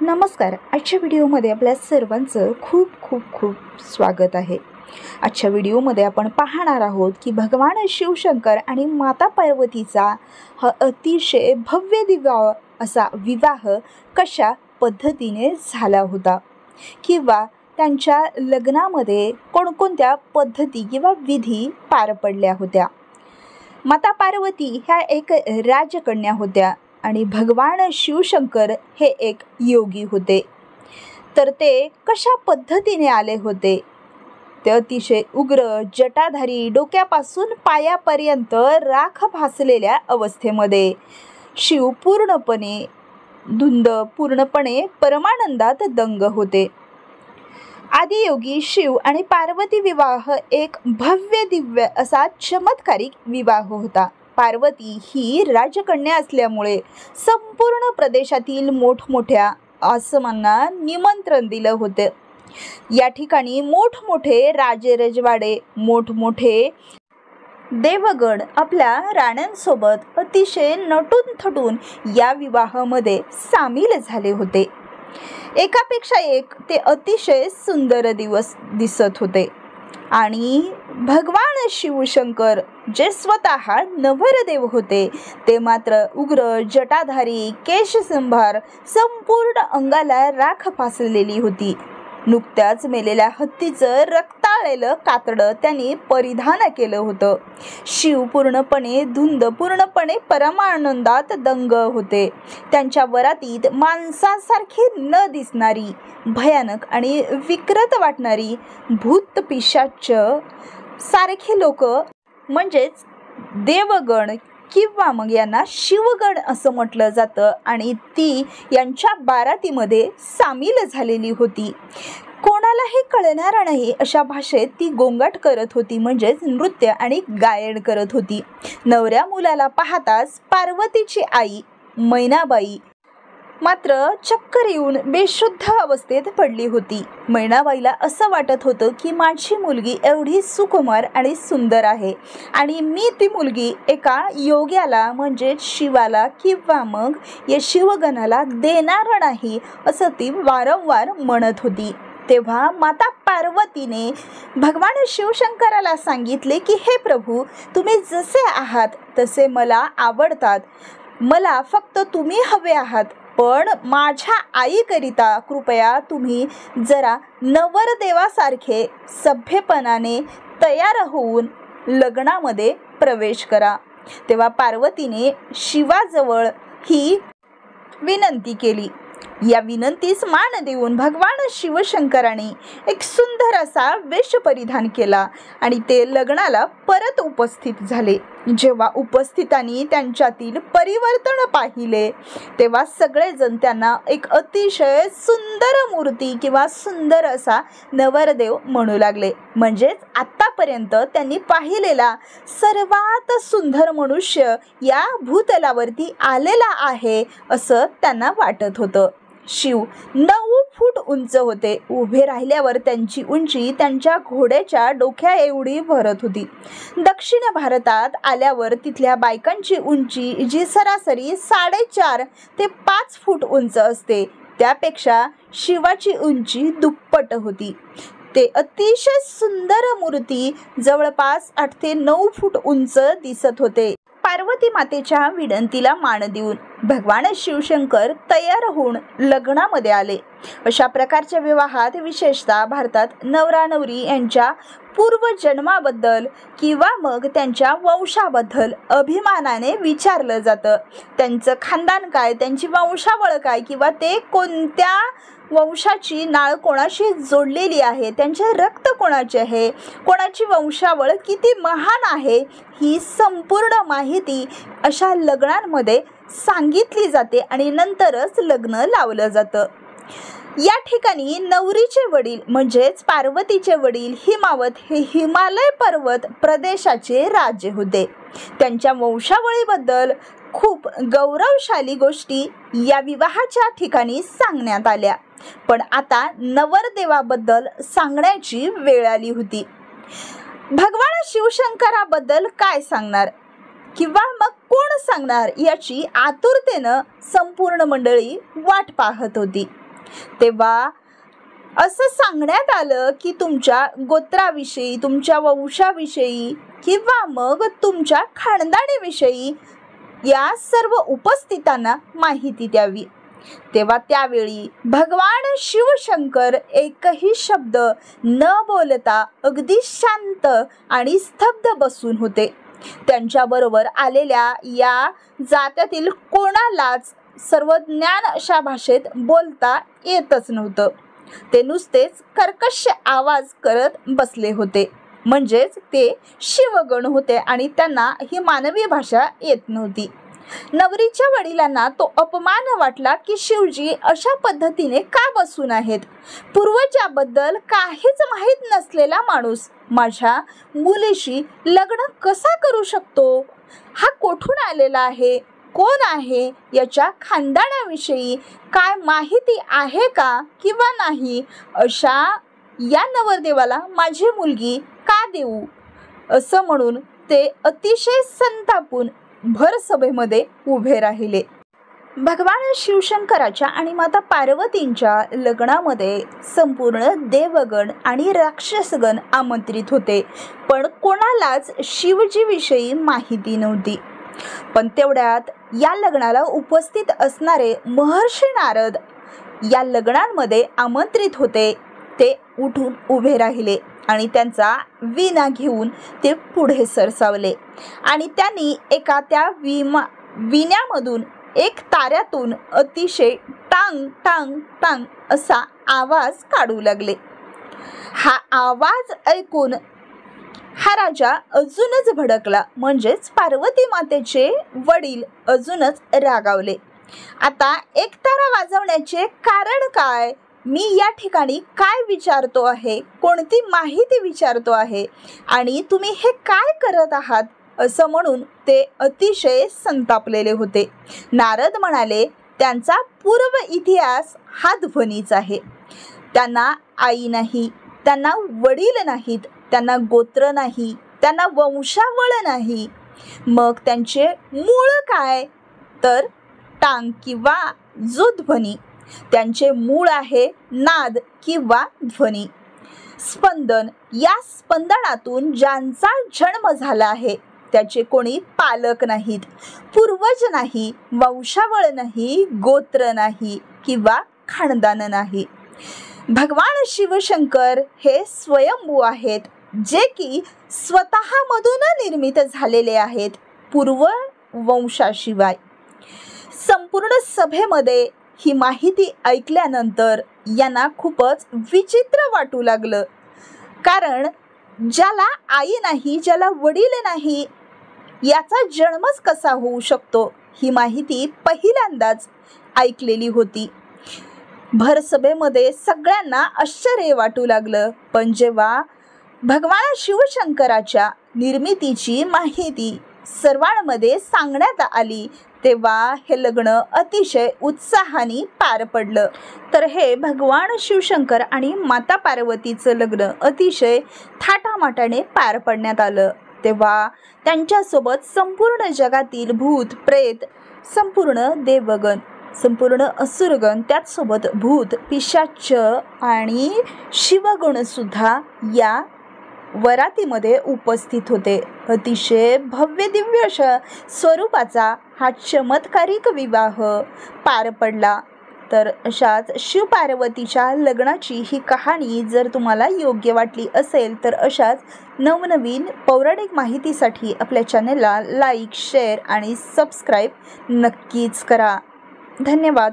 नमस्कार. आजच्या व्हिडिओमध्ये आपल्या सर्वांचं खूप खूप खूप स्वागत आहे. आजच्या व्हिडिओमध्ये आपण पाहणार आहोत की भगवान शिवशंकर आणि माता पार्वतीचा हा अतिशय भव्य दिव्य असा विवाह कशा पद्धतीने झाला होता किंवा त्यांच्या लग्नामध्ये कोणकोणत्या पद्धती किंवा विधी पार पडल्या होत्या. माता पार्वती ह्या एक राजकन्या होत्या आणि भगवान शिवशंकर हे एक योगी होते. तर ते कशा पद्धतीने आले होते? ते अतिशय उग्र, जटाधारी, डोक्यापासून पायापर्यंत राख भासलेल्या अवस्थेमध्ये शिव पूर्णपणे धुंद, पूर्णपणे परमानंदात दंग होते. आदियोगी शिव आणि पार्वती विवाह एक भव्य दिव्य असा चमत्कारिक विवाह होता. पार्वती ही राजकन्या असल्यामुळे संपूर्ण प्रदेशातील मोठमोठ्या आसमांना निमंत्रण दिलं होतं. या ठिकाणी मोठमोठे राजेरजवाडे, मोठमोठे देवगण आपल्या राण्यांसोबत अतिशय नटून थटून या विवाहामध्ये सामील झाले होते. एकापेक्षा एक ते अतिशय सुंदर दिवस दिसत होते आणि भगवान शिवशंकर जे स्वतः नवरदेव होते ते मात्र उग्र, जटाधारी, केशसंभार, संपूर्ण अंगाला राख फासलेली होती. नुकत्याच मेलेल्या हत्तीचं रक्ताळलेलं कातडं त्यांनी परिधान केलं होतं. शिव पूर्णपणे धुंद, पूर्णपणे परमानंदात दंग होते. त्यांच्या वरातीत माणसासारखी न दिसणारी, भयानक आणि विकृत वाटणारी भूत पिशाच सारखे लोक म्हणजेच देवगण किंवा मग यांना शिवगण असं म्हटलं जातं आणि ती यांच्या बारातीमध्ये सामील झालेली होती. कोणालाही कळणार नाही अशा भाषेत ती गोंगाट करत होती, म्हणजेच नृत्य आणि गायन करत होती. नवऱ्या मुलाला पाहताच पार्वतीची आई मैनाबाई मात्र चक्कर येऊन बेशुद्ध अवस्थेत पडली होती. मैनाबाईला असं वाटत होतं की माझी मुलगी एवढी सुकुमार आणि सुंदर आहे आणि मी ती मुलगी एका योग्याला म्हणजे शिवाला किंवा मग या शिवगणाला देणार नाही असं ती वारंवार म्हणत होती. तेव्हा माता पार्वतीने भगवान शिवशंकराला सांगितले की हे प्रभू, तुम्ही जसे आहात तसे मला आवडतात. मला फक्त तुम्ही हवे आहात, पण माझ्या आईकरिता कृपया तुम्ही जरा नवरदेवासारखे सभ्यपणाने तयार होऊन लग्नामध्ये प्रवेश करा. तेव्हा पार्वतीने शिवाजवळ ही विनंती केली. या विनंतीस मान देऊन भगवान शिवशंकराने एक सुंदर असा वेश परिधान केला आणि ते लग्नाला परत उपस्थित झाले. जेव्हा उपस्थितांनी त्यांच्यातील परिवर्तन पाहिले तेव्हा सगळेजण त्यांना एक अतिशय सुंदर मूर्ती किंवा सुंदर असा नवरदेव म्हणू लागले. म्हणजेच आतापर्यंत त्यांनी पाहिलेला सर्वात सुंदर मनुष्य या भूतलावरती आलेला आहे असं त्यांना वाटत होतं. शिव 9 फूट उंच होते. उभे राहिल्यावर त्यांची उंची त्यांच्या घोड्याच्या डोक्या एवढी भरत होती. दक्षिण भारतात आल्यावर तिथल्या बायकांची उंची जी सरासरी 4.5 ते 5 फूट उंच असते त्यापेक्षा शिवाची उंची दुप्पट होती. ते अतिशय सुंदर मूर्ती जवळपास 8 ते 9 फूट उंच दिसत होते. पार्वती मातेच्या विनंतीला मान देऊन भगवान शिवशंकर तयार होऊन लग्नामध्ये आले. अशा प्रकारच्या विवाहात विशेषतः भारतात नवरा नवरी यांच्या पूर्वजन्माबद्दल किंवा मग त्यांच्या वंशाबद्दल अभिमानाने विचारलं जातं. त्यांचं खानदान काय, त्यांची वंशावळ काय किंवा ते कोणत्या वंशाची नाळ कोणाशी जोडलेली आहे, त्यांचे रक्त कोणाचे आहे, कोणाची वंशावळ किती महान आहे, ही संपूर्ण माहिती अशा लग्नांमध्ये सांगितली जाते आणि नंतरच लग्न लावलं जातं. या ठिकाणी नवरीचे वडील म्हणजेच पार्वतीचे वडील हिमावत हे हिमालय पर्वत प्रदेशाचे राजे होते. त्यांच्या वंशावळीबद्दल खूप गौरवशाली गोष्टी या विवाहाच्या ठिकाणी सांगण्यात आल्या. पण आता नवरदेवाबद्दल सांगण्याची वेळ आली होती. भगवान शिवशंकराबद्दल काय सांगणार किंवा मग कोण सांगणार याची आतुरतेनं संपूर्ण मंडळी वाट पाहत होती. तेव्हा असं सांगण्यात आलं की तुमच्या गोत्राविषयी, तुमच्या वंशाविषयी किंवा मग तुमच्या खानदानीविषयी या सर्व उपस्थितांना माहिती द्यावी। तेव्हा त्यावेळी भगवान शिवशंकर एकही शब्द न बोलता अगदी शांत आणि स्तब्ध बसून होते। त्यांच्याबरोबर आलेल्या या जात्यातील कोणालाच सर्वज्ञान अशा भाषेत बोलता येतच नव्हतं। ते नुसतेच कर्कश आवाज करत बसले होते, म्हणजेच ते शिवगण होते आणि त्यांना ही मानवी भाषा येत नव्हती। नवरीच्या वडिलांना तो अपमान वाटला की शिवजी अशा पद्धतीने का बसून आहेत। पूर्वजाबद्दल काहीच माहीत नसलेला माणूस माझ्या मुलीशी लग्न कसा करू शकतो? हा कोठून आलेला आहे, कोण आहे, याच्या खानदानाविषयी काय माहिती आहे का किंवा नाही, अशा या नवरदेवाला माझी मुलगी का देऊ, असं म्हणून ते अतिशय संतापून भर सभेमध्ये उभे राहिले। भगवान शिवशंकराच्या आणि माता पार्वतींच्या लग्नामध्ये संपूर्ण देवगण आणि राक्षसगण आमंत्रित होते, पण कोणालाच शिवजीविषयी माहिती नव्हती। पण तेवढ्यात या लग्नाला उपस्थित असणारे महर्षी नारद या लग्नांमध्ये आमंत्रित होते। ते उठून उभे राहिले आणि त्यांचा वीणा घेऊन ते पुढे सरसावले आणि त्यांनी एका त्या वीण्यामधून एक ताऱ्यातून अतिशय टांग टांग टांग असा आवाज काढू लागले। हा आवाज ऐकून हा राजा अजूनच भडकला, म्हणजेच पार्वती मातेचे वडील अजूनच रागावले। आता एक तारा वाजवण्याचे कारण काय? मी या ठिकाणी काय विचारतो आहे, कोणती माहिती विचारतो आहे आणि तुम्ही हे काय करत आहात, असं म्हणून ते अतिशय संतापलेले होते। नारद म्हणाले, त्यांचा पूर्व इतिहास हा ध्वनीच आहे। त्यांना आई नाही, त्यांना वडील नाहीत, त्यांना गोत्र नाही, त्यांना वंशावळ नाही, मग त्यांचे मूळ काय? तर टांग किंवा जो ध्वनी, त्यांचे मूळ आहे नाद किंवा ध्वनी, स्पंदन। या स्पंदनातून ज्यांचा जन्म झाला आहे त्याचे कोणी पालक नाहीत, पूर्वज नाही, वंशावळ नाही, गोत्र नाही किंवा खानदान नाही। भगवान शिवशंकर हे स्वयंभू आहेत, जे की स्वतःमधून निर्मित झालेले आहेत, पूर्व वंशाशिवाय। संपूर्ण सभेमध्ये ही माहिती ऐकल्यानंतर यांना खूपच विचित्र वाटू लागलं, कारण ज्याला आई नाही, ज्याला वडील नाही, याचा जन्मच कसा होऊ शकतो, ही माहिती पहिल्यांदाच ऐकलेली होती। भर सभेमध्ये सगळ्यांना आश्चर्य वाटू लागलं, पण जेव्हा भगवान शिवशंकराच्या निर्मितीची माहिती सर्वांमध्ये सांगण्यात आली तेव्हा हे लग्न अतिशय उत्साहाने पार पडलं। तर हे भगवान शिवशंकर आणि माता पार्वतीचं लग्न अतिशय थाटामाटाने पार पडण्यात आलं। तेव्हा त्यांच्यासोबत संपूर्ण जगातील भूत प्रेत, संपूर्ण देवगण, संपूर्ण असुरगण, त्याचसोबत भूत पिशाच आणि शिवगण सुद्धा या वरातीमध्ये उपस्थित होते। अतिशय भव्य दिव्य अशा स्वरूपाचा हा चमत्कारिक विवाह पार पडला। तर अशाच शिवपार्वतीच्या लग्नाची ही कहाणी जर तुम्हाला योग्य वाटली असेल तर अशाच नवनवीन पौराणिक माहितीसाठी आपल्या चॅनलला लाईक, शेअर आणि सबस्क्राईब नक्कीच करा। धन्यवाद।